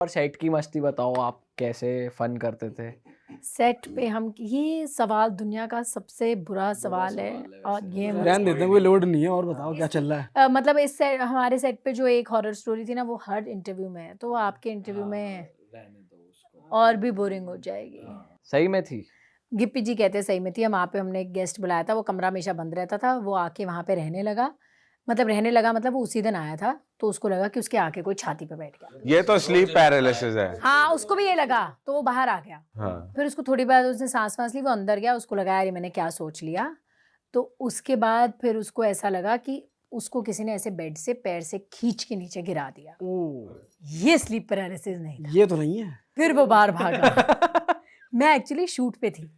और सेट की मस्ती बताओ, आप कैसे फन करते थे? सेट पे हम ये सवाल दुनिया का सबसे बुरा सवाल है और ये रहने देते हैं, कोई लोड नहीं है। और बताओ क्या चल रहा है? मतलब इस सेट हमारे सेट पे जो एक हॉरर स्टोरी थी ना वो हर इंटरव्यू में है, तो वो आपके इंटरव्यू में और भी बोरिंग हो जाएगी। सही में थी? गिप्पी जी कहते सही में थी। हम वहाँ पे हमने एक गेस्ट बुलाया था, वो कमरा हमेशा बंद रहता था, वो आके वहाँ पे रहने लगा। मतलब वो उसी दिन आया था, तो उसको लगा कि उसके आके कोई छाती पे बैठ गया। ये तो स्लीप पैरालिसिस है। हाँ, उसको भी ये लगा, तो वो बाहर आ गया। हाँ। फिर उसको थोड़ी बाद उसने सांस-वाँस ली, वो अंदर गया, उसको लगा यार ये मैंने क्या सोच लिया। तो उसके बाद फिर उसको ऐसा लगा कि उसको किसी ने ऐसे बेड से पैर से खींच के नीचे गिरा दिया। ओह! ये स्लीप पैरालिसिस नहीं था। ये तो नहीं है। फिर वो बाहर भागा। मैं एक्चुअली शूट पे थी।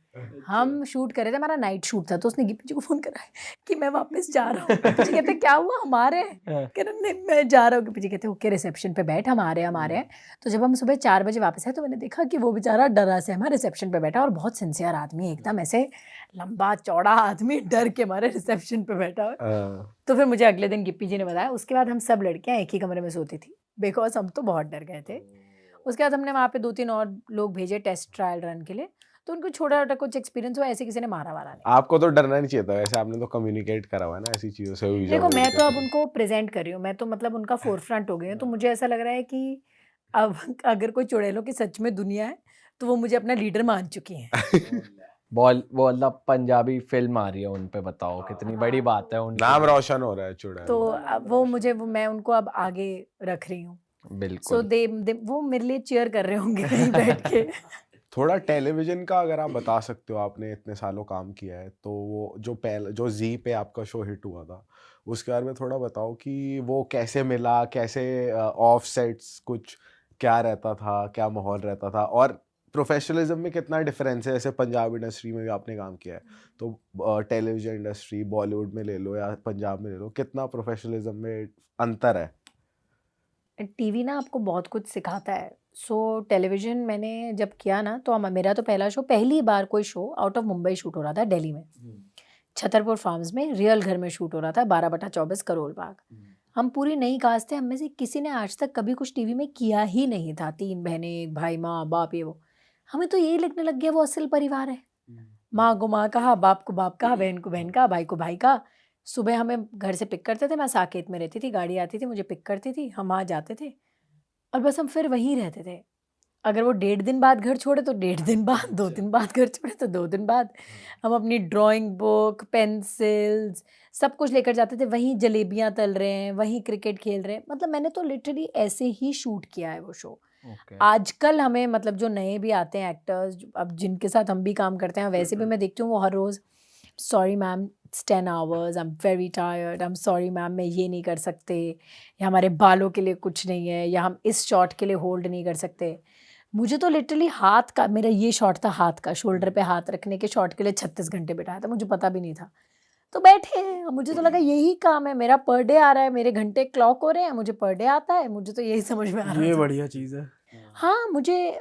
हम शूट कर रहे थे, हमारा नाइट शूट था, तो उसने गिप्पी जी को फ़ोन करा कि मैं वापस जा रहा हूँ। गिप्पी जी कहते क्या हुआ? हम आ रहे हैं। कह रहे नहीं मैं जा रहा हूँ। गिप्पी जी कहते ओके रिसेप्शन पे बैठ, हम आ रहे हैं। तो जब हम सुबह 4 बजे वापस आए तो मैंने देखा कि वो बेचारा डरा सहमा रिसेप्शन पे बैठा और बहुत सिंसियर आदमी है, एकदम ऐसे लंबा चौड़ा आदमी डर के मारे रिसेप्शन पे बैठा है। तो फिर मुझे अगले दिन गिप्पी जी ने बताया, उसके बाद हम सब लड़कियाँ एक ही कमरे में सोती थी, बिकॉज़ हम तो बहुत डर गए थे। उसके बाद हमने वहाँ पे 2-3 और लोग भेजे टेस्ट ट्रायल रन के लिए, तो उनको छोटा-छोटा कुछ एक्सपीरियंस हुआ, ऐसे किसी ने मारा-वारा नहीं। आपको तो डरना नहीं चाहिए था, वैसे आपने तो कम्युनिकेट करा हुआ है ना ऐसी चीज़ों से वीज़ा देखो मैं वगैरह तो अब के। उनको प्रेज़ेंट कर रही हूँ, मैं तो मतलब उनका फ़ोरफ्रंट हो गई हूँ, तो मुझे ऐसा लग रहा है कि अब अगर कोई चुड़ैलों की सच में दुनिया है, तो वो मुझे अपना लीडर मान चुकी हैं। वो मतलब पंजाबी फ़िल्म आ रही है, उन पे बताओ कितनी बड़ी बात है उनके नाम लिए। रोशन हो रहा है चुड़ैल। तो अब मैं उनको अब आगे रख रही हूँ। सो बिल्कुल। दे वो मेरे लिए चीयर कर रहे होंगे कहीं बैठ के। थोड़ा टेलीविज़न का अगर आप बता सकते हो, आपने इतने सालों काम किया है, तो वो जो ज़ी पे आपका शो हिट हुआ था, उसके बारे में थोड़ा बताओ कि वो कैसे मिला? कैसे ऑफ सेट्स कुछ क्या रहता था? क्या माहौल रहता था? और प्रोफ़ेशनलिज़्म में कितना डिफ़रेंस है? जैसे पंजाब इंडस्ट्री में भी आपने काम किया है, तो टेलीविज़न इंडस्ट्री बॉलीवुड में ले लो या पंजाब में ले लो, कितना प्रोफ़ेशनलिज़्म में अंतर है? टीवी ना आपको बहुत कुछ सिखाता है। सो टेलीविज़न मैंने जब किया ना तो मेरा तो पहली बार कोई show out of Mumbai shoot हो रहा था दिल्ली में। छतरपुर फार्म्स में रियल घर में शूट हो रहा था 12/24 करोल बाग। हम पूरी नई कास्ट थे, हम में से किसी ने आज तक कभी कुछ टीवी में किया ही नहीं था। 3 बहनें, 1 भाई, माँ, बाप ये वो। हमें तो यही लगने लग गया वो असल परिवार है। माँ को माँ कहा, बाप को बाप कहा, बहन को बहन कहा, भाई को भाई कहा। सुबह हमें घर से पिक करते थे, मैं साकेत में रहती थी, गाड़ी आती थी, मुझे पिक करती थी, हम वहाँ जाते थे और बस हम फिर वहीं रहते थे। अगर वो 1.5 दिन बाद घर छोड़े तो 1.5 दिन बाद, 2 दिन बाद घर छोड़े तो 2 दिन बाद। हम अपनी ड्राइंग बुक, पेंसिल्स सब कुछ लेकर जाते थे, वहीं जलेबियाँ तल रहे हैं, वहीं क्रिकेट खेल रहे हैं। मतलब मैंने तो लिटरली ऐसे ही शूट किया है वो शो। ओके। आजकल हमें मतलब जो नए भी आते हैं एक्टर्स, अब जिनके साथ हम भी काम करते हैं, वैसे भी मैं देखती हूँ वो हर रोज़ sorry ma'am it's 10 hours, I am very tired, I am sorry ma'am मैं ये नहीं कर सकते, या हमारे बालों के लिए कुछ नहीं है, या हम इस शॉट के लिए होल्ड नहीं कर सकते। मुझे तो लिटरली हाथ का, मेरा ये शॉट था हाथ का, शोल्डर पे हाथ रखने के शॉट के लिए 36 घंटे बिठाया था, मुझे पता भी नहीं था। तो बैठे हैं, मुझे तो लगा यही काम है, मेरा पर डे आ रहा है, मेरे घंटे क्लॉक हो रहे हैं, मुझे पर डे आता है, मुझे तो यही समझ में आ रहा ये था। बढ़िया चीज़ है। हाँ,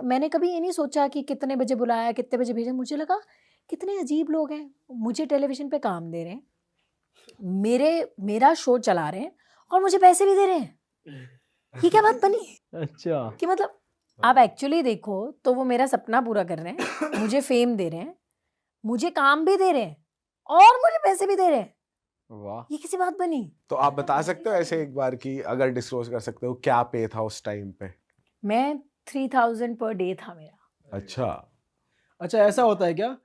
मैंने कभी ये नहीं सोचा कि कितने बजे बुलाया, कितने बजे भेजा, मुझे लगा कितने अजीब लोग हैं, मुझे टेलीविज़न पे काम दे रहे हैं, मेरा शो चला रहे हैं और मुझे पैसे भी दे रहे हैं। ये क्या बात बनी? अच्छा। कि मतलब आप एक्चुअली देखो तो वो मेरा सपना पूरा कर रहे हैं, मुझे फ़ेम दे रहे हैं, मुझे काम भी दे रहे हैं और मुझे पैसे भी दे रहे हैं। वाह! ये कैसी बात बनी? तो आप बता सकते हो ऐसे एक बार कि अगर डिस्क्लोज़ कर सकते हो, क्या पे था उस टाइम पे? मैं 3000 पर डे था मेरा। अच्छा। अच्छा ऐसा होता है क्या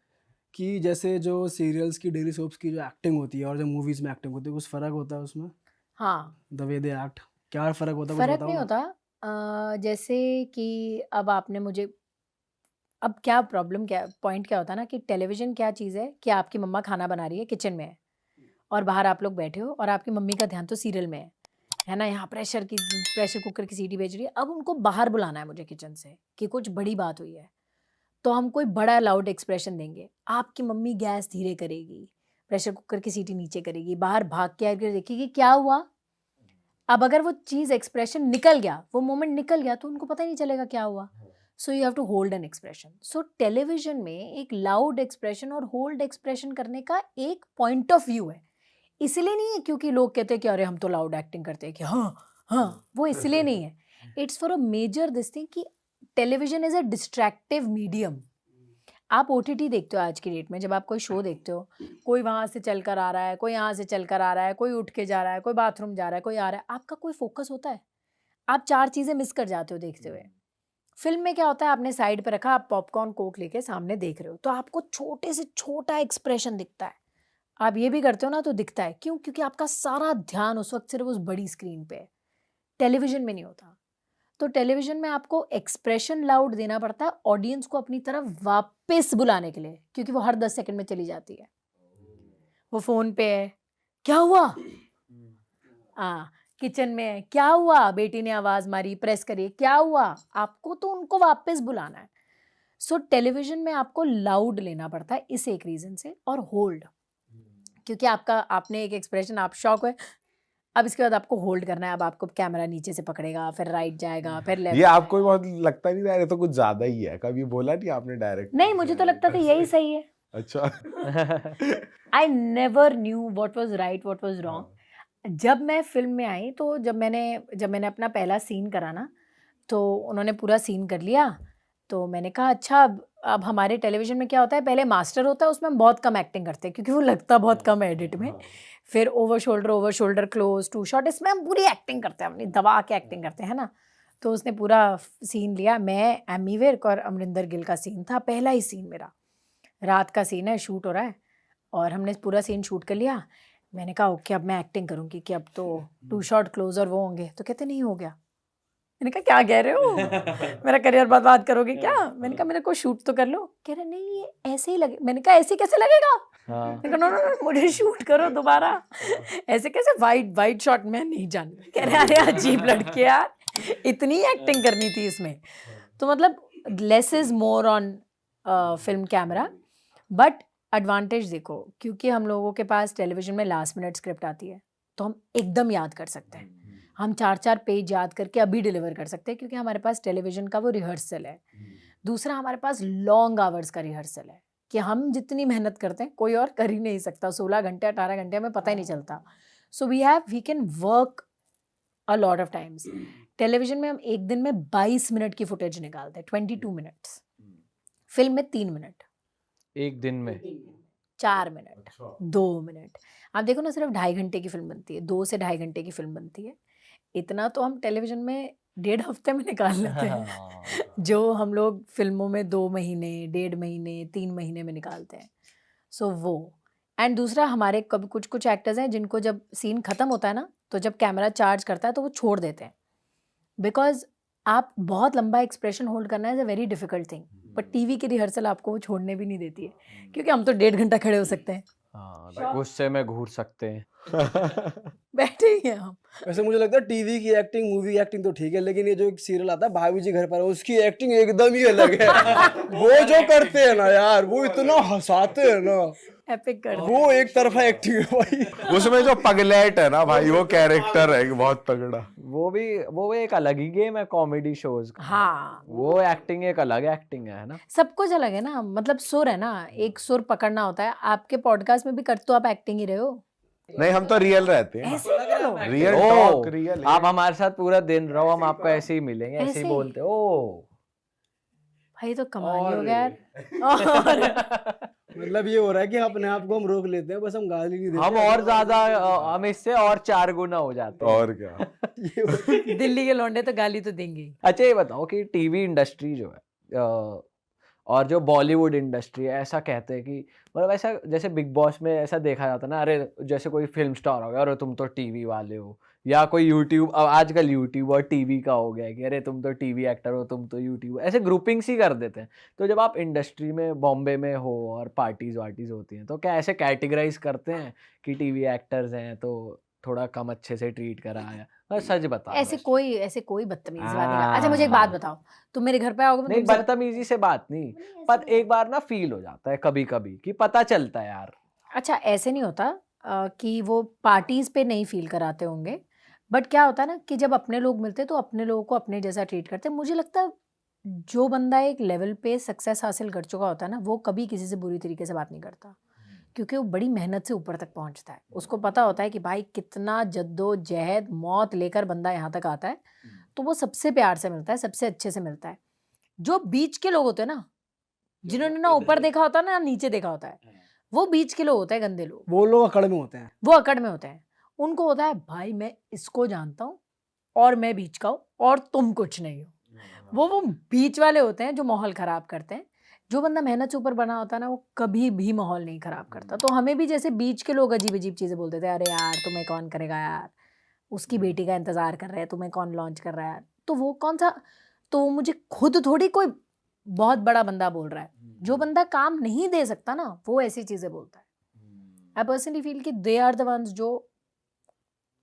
कि जैसे जो सीरियल्स की, डेली सोप्स की जो एक्टिंग होती है और जो मूवीज़ में एक्टिंग होती है, कुछ फ़र्क होता है उसमें? हाँ, द वे दे एक्ट, क्या फ़र्क होता है कुछ फ़र्क बताओ नहीं ना? होता। जैसे कि अब आपने मुझे, अब क्या प्रॉब्लम क्या पॉइंट क्या होता है ना कि टेलीविज़न क्या चीज़ है कि आपकी मम्मा खाना बना रही है, किचन में है और बाहर आप लोग बैठे हो और आपकी मम्मी का ध्यान तो सीरियल में है ना? यहाँ प्रेशर कुकर की सीटी बज रही है। अब उनको बाहर बुलाना है मुझे किचन से कि कुछ बड़ी बात हुई है। तो हम कोई बड़ा लाउड एक्सप्रेशन देंगे। आपकी मम्मी गैस धीरे करेगी, प्रेशर कुकर की सीटी नीचे करेगी, बाहर भाग के आके देखेगी क्या हुआ? अब अगर वो चीज़ एक्सप्रेशन निकल गया, वो मोमेंट निकल गया तो उनको पता ही नहीं चलेगा क्या हुआ। So you have to hold an expression. So television में एक लाउड एक्सप्रेशन और होल्ड एक्सप्रेशन करने का एक पॉइंट ऑफ व्यू है। इसलिए नहीं है क्योंकि लोग कहते हैं कि अरे हम तो लाउड एक्टिंग करते हैं कि हाँ, हाँ, वो इसलिए नहीं है। It's for a major this thing कि television is a distractive medium. आप ओटीटी देखते हो आज की डेट में, जब आप कोई शो देखते हो, कोई वहाँ से चल कर आ रहा है, कोई यहाँ से चल कर आ रहा है, कोई उठ के जा रहा है, कोई बाथरूम जा रहा है, कोई आ रहा है, आपका कोई फोकस होता है? आप 4 चीज़ें मिस कर जाते हो देखते हुए। फ़िल्म में क्या होता है, आपने साइड पे रखा, आप पॉपकॉर्न, कोक लेके सामने देख रहे हो, तो आपको छोटे से छोटा एक्सप्रेशन दिखता है। आप ये भी करते हो ना तो दिखता है, क्यों? क्योंकि आपका सारा ध्यान उस वक़्त सिर्फ़ उस बड़ी स्क्रीन पे है। टेलीविज़न में नहीं होता। तो टेलीविज़न में आपको एक्सप्रेशन लाउड देना पड़ता है ऑडियंस को अपनी तरफ वापस बुलाने के लिए, क्योंकि वो हर 10 सेकंड में चली जाती है। वो फ़ोन पे है, क्या हुआ? किचन में है, क्या हुआ? बेटी ने आवाज़ मारी, प्रेस करिए, क्या हुआ? आपको तो उनको वापस बुलाना है। सो टेलीविज़न में आपको लाउड लेना पड़ता है इस एक रीज़न से, और होल्ड, क्योंकि आपने एक एक्सप्रेशन, आप शॉक हुए, अब इसके बाद आपको होल्ड करना है। अब आपको कैमरा नीचे से पकड़ेगा, फिर राइट जाएगा, फिर लेफ्ट। ये आपको भी बहुत लगता नहीं था, ये तो कुछ ज्यादा ही है? कभी बोला नहीं आपने डायरेक्ट? नहीं, मुझे तो लगता था यही सही है। अच्छा। I never knew what was right, what was wrong. जब मैं फिल्म में आई, तो जब मैंने अपना पहला सीन करा ना, तो उन्होंने पूरा सीन कर लिया, तो मैंने कहा अच्छा, अब हमारे टेलीविज़न में क्या होता है, पहले मास्टर होता है, उसमें हम बहुत कम एक्टिंग करते हैं क्योंकि वो लगता बहुत कम है एडिट में। फिर over shoulder, close, two shot, इसमें हम पूरी एक्टिंग करते हैं, अपनी दबा के एक्टिंग करते हैं, है ना? तो उसने पूरा सीन लिया, मैं, एमी विर्क और अमरिंदर गिल का सीन था, पहला ही सीन मेरा। रात का सीन है, शूट हो रहा है, और हमने पूरा सीन शूट कर लिया। मैंने कहा ओके, अब मैं एक्टिंग करूँगी कि अब तो टू शॉट, क्लोज और वो होंगे। तो कहते नहीं हो गया। मैंने कहा क्या कह रहे हो? मेरा करियर बर्बाद करोगे क्या? मैंने कहा मेरे को शूट तो कर लो। कह रहे नहीं, ये ऐसे ही लगे। मैंने कहा ऐसे कैसे लगेगा? मैंने कहा नो नो नो, मुझे शूट करो दोबारा। ऐसे कैसे? वाइड शॉट में नहीं जानती। कह रहे अरे अजीब लड़के यार, इतनी एक्टिंग करनी थी इसमें। तो मतलब less is more on film camera, but advantage देखो, क्योंकि हम लोगों के पास टेलीविजन में लास्ट मिनट स्क्रिप्ट आती है, तो हम एकदम याद कर सकते हैं। हम 4-4 पेज याद करके अभी डिलीवर कर सकते हैं, क्योंकि हमारे पास टेलीविज़न का वो रिहर्सल है। दूसरा, हमारे पास लॉन्ग आवर्स का रिहर्सल है कि हम जितनी मेहनत करते हैं कोई और कर ही नहीं सकता। 16 घंटे 18 घंटे हमें पता ही नहीं चलता। So we can work a lot of times. Television में हम एक दिन में 22 मिनट की फुटेज निकालते हैं, 22 मिनट्स। फिल्म में 3 मिनट, एक दिन में 4 मिनट, 2 मिनट। आप देखो ना, सिर्फ 2.5 घंटे की फिल्म बनती है, 2 से 2.5 घंटे की फिल्म बनती है। इतना तो हम टेलीविज़न में 1.5 हफ्ते में निकाल लेते हैं, जो हम लोग फिल्मों में 2 महीने, 1.5 महीने, 3 महीने में निकालते हैं। सो वो, एंड दूसरा, हमारे कभी कुछ एक्टर्स हैं जिनको जब सीन खत्म होता है ना, तो जब कैमरा चार्ज करता है तो वो छोड़ देते हैं, बिकॉज आप बहुत लंबा एक्सप्रेशन होल्ड करना is a very difficult thing. But TV की रिहर्सल आपको वो छोड़ने भी नहीं देती है, क्योंकि हम तो 1.5 घंटा खड़े हो सकते हैं, हाँ, गुस्से में घूर सकते हैं। बैठे ही हैं हम। वैसे मुझे लगता है टीवी की एक्टिंग, मूवी एक्टिंग तो ठीक है, लेकिन ये जो एक सीरियल आता है भाभी जी घर पर, उसकी एक्टिंग एकदम ही अलग है। वो जो करते हैं ना यार, वो इतना हंसाते हैं ना, एपिक कर दो। वो एक तरफा एक्टिंग है भाई। उसमें जो पगलेट है ना भाई, वो कैरेक्टर है बहुत तगड़ा। वो एक अलग ही गेम है कॉमेडी शोज का। हाँ, वो एक्टिंग एक अलग एक्टिंग है ना? सब कुछ अलग है ना, मतलब सुर है ना, एक सुर पकड़ना होता है। आपके पॉडकास्ट में भी कर तो आप एक्टिंग ही रहे हो, नहीं, हम तो रियल रहते हैं। ऐसे ही करो। रियल ओ, टॉक, रियल। आप हमारे साथ पूरा दिन रहो, हम आपको ऐसे ही मिलेंगे, ऐसे ऐसे ही ही। बोलते ओ। भाई तो कमाल ही हो गया यार। और मतलब ये हो रहा है कि अपने आप को हम रोक लेते हैं, बस हम गाली नहीं देते। हम और ज्यादा, हम इससे और 4 गुना हो जाते हैं। और क्या। ये होता है कि दिल्ली के लौंडे तो गाली तो देंगे ही। अच्छा, ये बताओ कि टीवी इंडस्ट्री जो है और जो बॉलीवुड इंडस्ट्री है, ऐसा कहते हैं कि मतलब ऐसा जैसे बिग बॉस में ऐसा देखा जाता है ना, अरे जैसे कोई फिल्म स्टार हो गया, अरे तुम तो टीवी वाले हो, या कोई यूट्यूब, अब आजकल यूट्यूब और टीवी का हो गया है कि अरे तुम तो टीवी एक्टर हो, तुम तो यूट्यूब, ऐसे ग्रुपिंग्स ही कर देते हैं। तो जब आप इंडस्ट्री में बॉम्बे में हो और पार्टीज वार्टीज होती हैं, तो क्या ऐसे कैटेगराइज करते हैं कि टीवी एक्टर्स हैं तो थोड़ा कम अच्छे से ट्रीट करा है? बस सच बताओ। ऐसे कोई बदतमीजी बात नहीं। अच्छा मुझे एक बात बताओ, तुम मेरे घर पे आओगे, मैं नहीं, तुमसे बदतमीजी से बात नहीं, पर एक बार ना फील हो जाता है कभी कभी कि पता चलता है यार। अच्छा ऐसे नहीं होता कि वो पार्टीज पे नहीं फील कराते होंगे, बट क्या होता है ना कि जब अपने लोग मिलते हैं तो अपने लोगों को अपने जैसा ट्रीट करते हैं। मुझे लगता है जो बंदा एक लेवल पे सक्सेस हासिल कर चुका होता है ना, वो कभी किसी से बुरी तरीके से बात नहीं करता, क्योंकि वो बड़ी मेहनत से ऊपर तक पहुंचता है। उसको पता होता है कि भाई कितना जद्दोजहद, मौत लेकर बंदा यहाँ तक आता है, तो वो सबसे प्यार से मिलता है, सबसे अच्छे से मिलता है। जो बीच के लोग होते हैं ना, जिन्होंने ना ऊपर देखा होता है ना नीचे देखा होता है, वो बीच के लोग होते हैं, गंदे लोग, वो लोग अकड़ में होते हैं। वो अकड़ में होते हैं। उनको होता है भाई मैं इसको जानता हूँ और मैं बीच का हूँ और तुम कुछ नहीं हो। वो बीच वाले होते हैं जो माहौल खराब करते हैं। जो बंदा मेहनत से ऊपर बना होता है ना, वो कभी भी माहौल नहीं खराब करता। तो हमें भी जैसे बीच के लोग अजीब अजीब चीजें बोलते थे, अरे यार तुम्हें कौन करेगा यार, उसकी बेटी का इंतजार कर रहे हैं, तुम्हें कौन लॉन्च कर रहा है यार। तो वो कौन सा, तो मुझे खुद थोड़ी कोई बहुत बड़ा बंदा बोल रहा है। जो बंदा काम नहीं दे सकता ना, वो ऐसी चीजें बोलता है। आई पर्सनली फील कि दे आर द वंस जो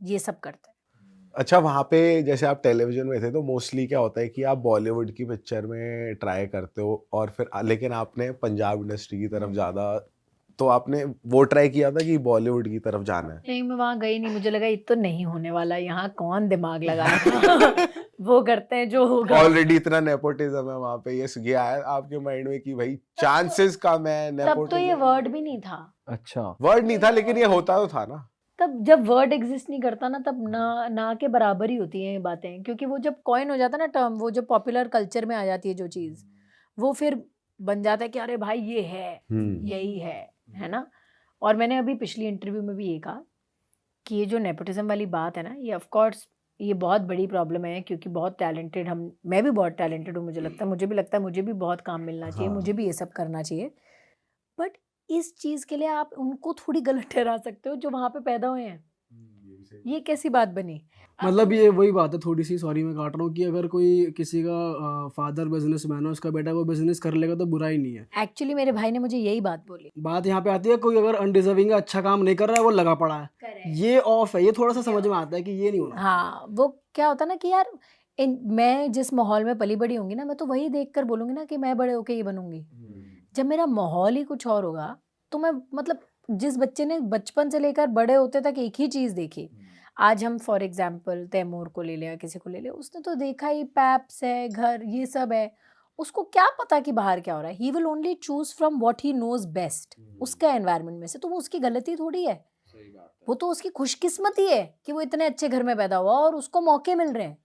ये सब करते हैं। अच्छा, वहाँ पे जैसे आप टेलीविजन में थे तो मोस्टली क्या होता है कि आप बॉलीवुड की पिक्चर में ट्राई करते हो और फिर लेकिन आपने पंजाब इंडस्ट्री की तरफ ज़्यादा, तो आपने वो ट्राई किया था कि बॉलीवुड की तरफ जाना है? नहीं, मैं वहां गई नहीं, मुझे लगा ये तो नहीं होने वाला, यहाँ कौन दिमाग लगाएगा। वो करते हैं जो होगा। ऑलरेडी इतना नेपोटिज्म है वहाँ पे, ये आया आपके माइंड में कि भाई चांसेस कम है तब तो ये नेपोटिज्म? वर्ड भी नहीं था। अच्छा, वर्ड नहीं था लेकिन ये होता तो था ना। तब जब वर्ड एग्जिस्ट नहीं करता ना, तब ना के बराबर ही होती हैं ये बातें। क्योंकि वो जब कॉइन हो जाता है ना टर्म, वो जब पॉपुलर कल्चर में आ जाती है जो चीज, वो फिर बन जाता है कि अरे भाई ये है, यही है ना। और मैंने अभी पिछली इंटरव्यू में भी ये कहा कि ये जो नेपोटिज्म वाली बात है ना, ये ऑफ कोर्स ये बहुत बड़ी प्रॉब्लम है। क्योंकि बहुत टैलेंटेड मैं भी बहुत टैलेंटेड हूँ, मुझे लगता है, मुझे भी बहुत काम मिलना चाहिए, हाँ। मुझे भी ये सब करना चाहिए। बट इस चीज के लिए आप उनको थोड़ी गलत ठहरा सकते हो जो वहां पे पैदा हुए हैं। ये कैसी बात बनी? मतलब ये वही बात है, थोड़ी सी सॉरी मैं काट रहा हूँ, कि अगर कोई किसी का फादर बिजनेसमैन है, उसका बेटा वो बिजनेस कर लेगा तो बुरा ही नहीं है। एक्चुअली मेरे भाई ने मुझे यही बात बोली। बात यहाँ पे आती है, कोई अगर अनडिजर्विंग है, अच्छा काम नहीं कर रहा है, वो लगा पड़ा है, ये ऑफ है। ये थोड़ा सा समझ में आता है कि ये नहीं होना। हाँ, वो क्या होता ना कि यार मैं जिस माहौल में पली बड़ी होंगी ना, मैं तो वही देखकर बोलूंगी ना कि मैं बड़े होके ये बनूंगी। जब मेरा माहौल ही कुछ और होगा तो मैं, मतलब जिस बच्चे ने बचपन से लेकर बड़े होते तक एक ही चीज देखी, आज हम फॉर एग्जाम्पल तैमूर को ले लिया, किसी को ले लिया, उसने तो देखा ही पैप्स है, घर, ये सब है। उसको क्या पता कि बाहर क्या हो रहा है। He will only choose from what he knows best, उसका एनवायरनमेंट में से। तो वो उसकी गलती थोड़ी है, वो तो उसकी खुशकिस्मती है कि वो इतने अच्छे घर में पैदा हुआ और उसको मौके मिल रहे हैं।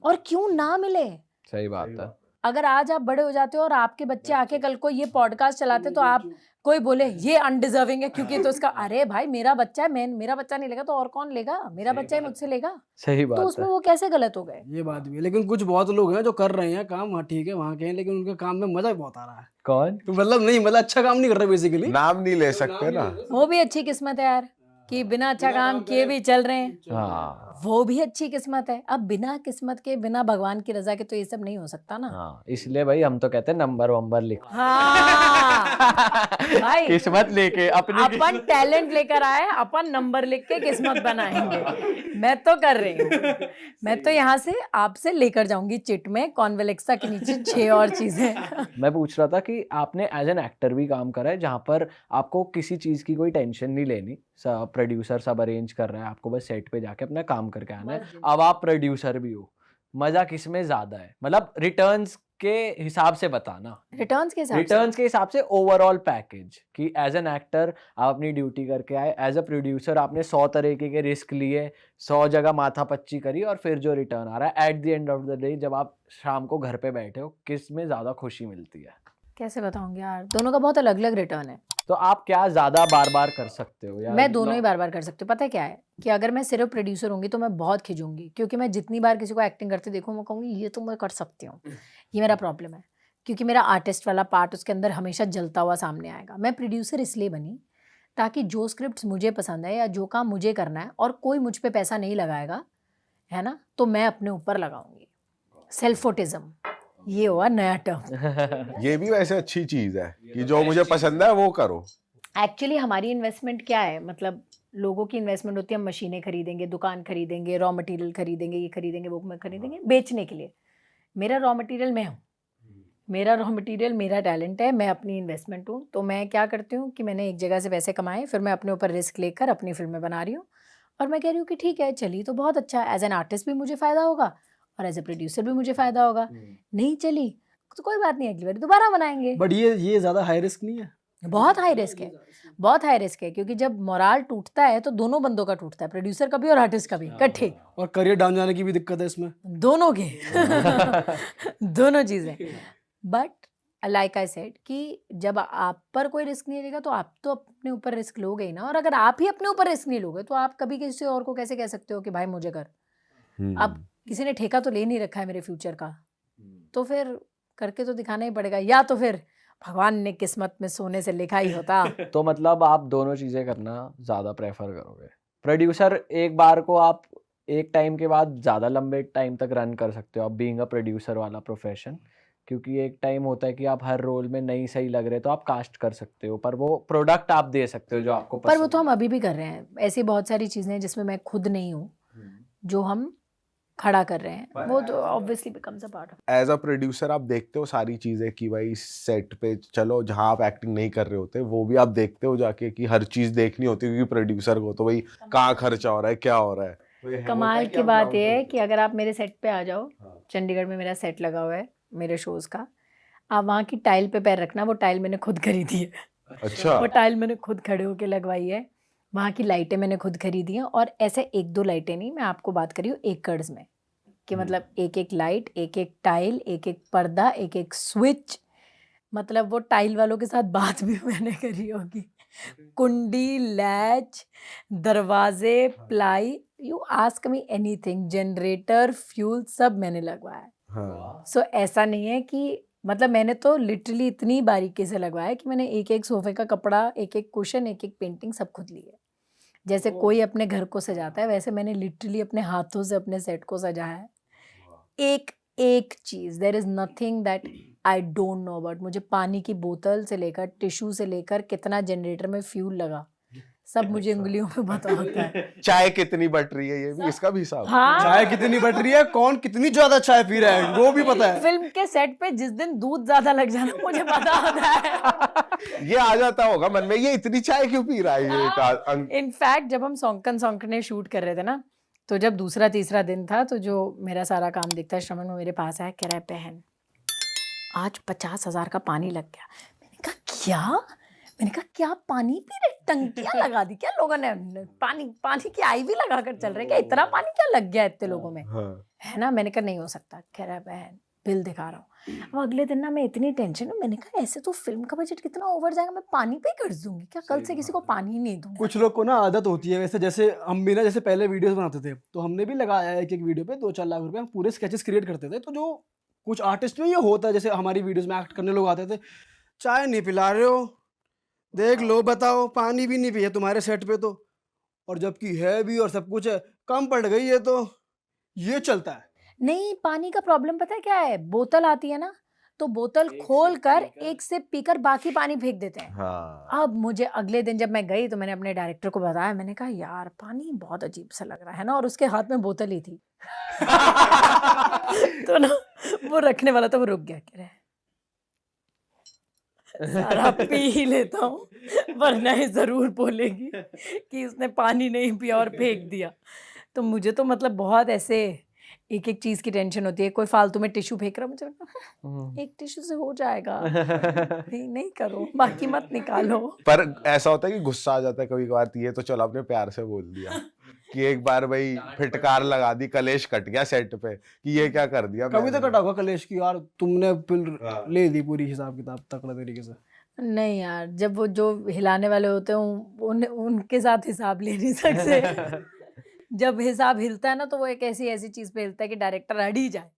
और क्यों ना मिले? सही बात है। अगर आज आप बड़े हो जाते हो और आपके बच्चे आके कल को ये पॉडकास्ट चलाते, तो आप कोई बोले ये अनडिजर्विंग है क्योंकि तो इसका, अरे भाई मेरा बच्चा है, मेरा बच्चा नहीं लेगा तो और कौन लेगा? मेरा बच्चा ही मुझसे लेगा। सही तो बात उसमें है। वो कैसे गलत हो गए? ये बात भी है, लेकिन कुछ बहुत लोग हैं जो कर रहे हैं काम, हाँ ठीक है वहाँ के हैं, लेकिन उनके काम में मजा भी बहुत आ रहा है। कौन? तो मतलब नहीं, मतलब अच्छा काम नहीं कर रहे बेसिकली। नाम नहीं ले सकते ना। वो भी अच्छी किस्मत है यार कि बिना अच्छा काम किए भी चल रहे हैं। हाँ वो भी अच्छी किस्मत है। अब बिना किस्मत के, बिना भगवान की रजा के तो ये सब नहीं हो सकता ना। हाँ, इसलिए भाई हम तो कहते हैं नंबर वंबर लिखो। हाँ भाई, किस्मत लेके अपनी अपन टैलेंट लेकर आए, अपन नंबर लिख के किस्मत बनाएंगे। मैं तो कर रही हूँ, मैं तो यहाँ से आपसे लेकर जाऊंगी चिट में कॉन्वेलेक्सा के नीचे 6 और चीजें। मैं पूछ रहा था कि आपने एज एन एक्टर भी काम करा है जहाँ पर आपको किसी चीज़ की कोई टेंशन नहीं लेनी, प्रोड्यूसर सब अरेंज कर रहा है, आपको बस सेट पे जाके अपना काम करके आना है। अब आप प्रोड्यूसर भी हो, मजा किस में ज्यादा है? मतलब रिटर्न्स के हिसाब से बताना। रिटर्न्स के हिसाब से रिटर्न्स के हिसाब से ओवरऑल पैकेज, कि एज एन एक्टर आप अपनी ड्यूटी करके आए, एज अ प्रोड्यूसर आपने 100 तरीके के रिस्क लिए, 100 जगह माथापच्ची करी, और फिर जो रिटर्न आ रहा है at the end of the day, जब आप शाम को घर पे बैठे हो, किस में ज्यादा खुशी मिलती है? कैसे बताऊंगी यार, दोनों का बहुत अलग अलग रिटर्न है। तो आप क्या ज्यादा बार बार कर सकते हो? या मैं दोनों ही बार बार कर सकती हूँ। पता है क्या है कि अगर मैं सिर्फ प्रोड्यूसर होंगी तो मैं बहुत खिंचूंगी, क्योंकि मैं जितनी बार किसी को एक्टिंग करते देखूँ, मैं कहूँगी ये तो मैं कर सकती हूँ। ये मेरा प्रॉब्लम है, क्योंकि मेरा आर्टिस्ट वाला पार्ट उसके अंदर हमेशा जलता हुआ सामने आएगा। मैं प्रोड्यूसर इसलिए बनी ताकि जो स्क्रिप्ट मुझे पसंद है या जो काम मुझे करना है और कोई मुझ पर पैसा नहीं लगाएगा, है ना, तो मैं अपने ऊपर लगाऊंगी। सेल्फोटिज्म, ये हुआ नया टर्म। ये भी वैसे अच्छी चीज है कि जो मुझे पसंद है वो करो। एक्चुअली हमारी इन्वेस्टमेंट क्या है, मतलब लोगों की इन्वेस्टमेंट होती है, हम मशीनें खरीदेंगे, दुकान खरीदेंगे, रॉ मटेरियल खरीदेंगे, ये खरीदेंगे, वो खरीदेंगे बेचने के लिए। मेरा रॉ मटेरियल मैं हूँ, मेरा रॉ मटेरियल मेरा टैलेंट है, मैं अपनी इन्वेस्टमेंट हूँ। तो मैं क्या करती हूँ कि मैंने एक जगह से पैसे कमाए, फिर मैं अपने ऊपर रिस्क लेकर अपनी फिल्में बना रही हूँ, और मैं कह रही हूँ कि ठीक है चली तो बहुत अच्छा, एज एन आर्टिस्ट भी मुझे फ़ायदा होगा और एज ए प्रोड्यूसर भी मुझे फ़ायदा होगा। नहीं चली तो कोई बात नहीं, अगली बार दोबारा बनाएंगे। बट ये ज्यादा हाई रिस्क नहीं है? बहुत हाई रिस्क है, बहुत हाई रिस्क है, क्योंकि जब मोराल टूटता है तो दोनों बंदों का टूटता है, प्रोड्यूसर का भी और आर्टिस्ट का भी, इकट्ठे और करियर डाउन जाने की भी दिक्कत है इसमें। दोनों के दोनों चीजें। बट लाइक आई सेड कि जब आप पर कोई रिस्क नहीं लेगा तो आप तो अपने ऊपर रिस्क लोगे ही ना, और अगर आप ही अपने ऊपर रिस्क नहीं लोगे तो आप कभी किसी और को कैसे कह सकते हो कि भाई मुझे कर। अब किसी ने ठेका तो ले नहीं रखा है मेरे फ्यूचर का, तो फिर करके तो दिखाना ही पड़ेगा, या तो फिर भगवान ने किस्मत में सोने से लिखा ही होता। तो मतलब आप दोनों चीजें करना ज्यादा प्रेफर करोगे? प्रोड्यूसर एक बार को आप एक टाइम के बाद ज्यादा लंबे टाइम तक रन कर सकते हो आप, बीइंग अ प्रोड्यूसर वाला प्रोफेशन, क्योंकि एक टाइम होता है कि आप हर रोल में नहीं सही लग रहे तो आप कास्ट कर सकते हो, पर वो प्रोडक्ट आप दे सकते हो जो आपको पर वो पसंद तो हम है। अभी भी कर रहे हैं, ऐसी बहुत सारी चीजें हैं जिसमें मैं खुद नहीं हूँ, जो हम खड़ा कर रहे हैं, वो तो obviously becomes a part of. As a producer आप देखते हो सारी चीजें कि भाई सेट पे चलो जहाँ आप एक्टिंग नहीं कर रहे होते वो भी आप देखते हो जाके कि हर चीज देखनी होती है, क्योंकि प्रोड्यूसर को तो भाई कहाँ खर्चा हो रहा है, क्या हो रहा है। कमाल की बात यह है कि अगर आप मेरे सेट पे आ जाओ, चंडीगढ़ में मेरा सेट लगा हुआ है मेरे शोज का, आप वहाँ की टाइल पे पैर रखना, वो टाइल मैंने खुद खरीदी है। अच्छा। वो टाइल मैंने खुद खड़े होके लगवाई है, वहाँ की लाइटें मैंने खुद खरीदी हैं, और ऐसे एक दो लाइटें नहीं, मैं आपको बात करी हूँ एकड़्स में, कि मतलब एक एक लाइट, एक एक टाइल, एक एक पर्दा, एक एक स्विच, मतलब वो टाइल वालों के साथ बात भी मैंने करी होगी। कुंडी, लैच, दरवाजे, ply, you ask me anything, generator, fuel, सब मैंने लगवाया है। हाँ। सो ऐसा नहीं है कि मतलब मैंने तो लिटरली इतनी बारीकी से लगवाया है कि मैंने एक एक सोफे का कपड़ा, एक एक कुशन, एक एक पेंटिंग सब खुद ली है। जैसे कोई अपने घर को सजाता है, वैसे मैंने लिटरली अपने हाथों से अपने सेट को सजाया है। एक एक चीज, there is nothing that I don't know about. मुझे पानी की बोतल से लेकर, टिश्यू से लेकर, कितना जनरेटर में फ्यूल लगा, सब मुझे उंगलियों में पता होता है। चाय कितनी बट रही है, ये भी इसका भी हिसाब। हाँ, चाय कितनी बट रही है, कौन कितनी ज्यादा चाय पी रहा है, वो भी पता है। फिल्म के सेट पे जिस दिन दूध ज्यादा लग जाना मुझे पता होता है। ये आ जाता होगा मन में, ये इतनी चाय क्यों पी रहा है ये इनफैक्ट जब हम सौंकन सौंकने शूट कर रहे थे ना, तो जब दूसरा तीसरा दिन था, तो जो मेरा सारा काम देखता है श्रवण, वो मेरे पास आया, कह रहा है बहन आज 50,000 का पानी लग गया। मैंने कहा क्या? मैंने कहा क्या पानी पी रहे, टंकियां लगा दी क्या लोगों ने, पानी की आईवी लगा कर चल रहे क्या, इतना पानी क्या लग गया इतने लोगों में, है ना। मैंने कहा नहीं हो सकता। कह रहा है बहन बिल दिखा रहा हूँ। अब अगले दिन ना मैं इतनी टेंशन में, मैंने कहा ऐसे तो फिल्म का बजट कितना ओवर जाएगा, मैं पानी पे कर दूंगी क्या, कल से किसी को पानी ही नहीं दूंगी। कुछ लोग को ना आदत होती है वैसे, जैसे हम भी ना, जैसे पहले वीडियोस बनाते थे तो हमने भी लगाया है एक एक वीडियो पे 2-4 लाख रुपए, हम पूरे स्केचेस क्रिएट करते थे। तो जो कुछ आर्टिस्ट में ये होता है, जैसे हमारी वीडियोस में एक्ट करने लोग आते थे, चाय नहीं पिला रहे हो, देख लो बताओ, पानी भी नहीं पिया तुम्हारे सेट पे तो, और जबकि है भी और सब कुछ है, कम पड़ गई है, तो ये चलता है। नहीं, पानी का प्रॉब्लम पता है क्या है, बोतल आती है ना, तो बोतल खोल कर एक सिप पीकर बाकी पानी फेंक देते हैं। हाँ। अब मुझे अगले दिन जब मैं गई तो मैंने अपने डायरेक्टर को बताया, मैंने कहा यार पानी बहुत अजीब सा लग रहा है ना, और उसके हाथ में बोतल ही थी। तो ना वो रखने वाला था, वो रुक गया, कह रहा है सारा पी ही लेता हूँ वरना ये जरूर बोलेगी कि उसने पानी नहीं पिया और फेंक दिया। तो मुझे तो मतलब बहुत ऐसे एक एक चीज की टेंशन होती है। कोई फालतू में टिश्यू फेंक रहा, मुझे लगता है एक टिश्यू से हो जाएगा, नहीं करो, बाकी मत निकालो। पर ऐसा होता है कि गुस्सा आ जाता है कभी कभार, ये तो चलो आपने प्यार से बोल दिया कि एक बार भाई फिटकार लगा दी, कलेश कट गया सेट पे कि ये क्या कर दिया। कभी तो कटा होगा कलेश की, यार तुमने फिर ले दी पूरी हिसाब किताब तकड़ा तरीके से। नहीं यार, जब वो जो हिलाने वाले होते हैं उनके साथ हिसाब ले नहीं सकते। जब हिसाब हिलता है ना, तो वो एक ऐसी ऐसी चीज पे हिलता है कि डायरेक्टर अड़ ही जाए।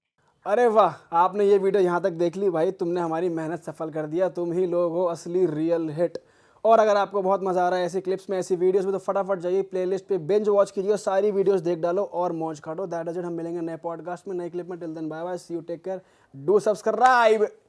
अरे वाह, आपने ये वीडियो यहाँ तक देख ली भाई, तुमने हमारी मेहनत सफल कर दिया, तुम ही लोग हो असली रियल हिट। और अगर आपको बहुत मजा आ रहा है ऐसी क्लिप्स में, ऐसी वीडियोस में, तो फटाफट जाइए प्लेलिस्ट पे, बिंज वॉच कीजिए, सारी वीडियोस देख डालो और मौज काटो। That is it. हम मिलेंगे नए पॉडकास्ट में, नए क्लिप में। Till then bye bye, see you, take care, do subscribe.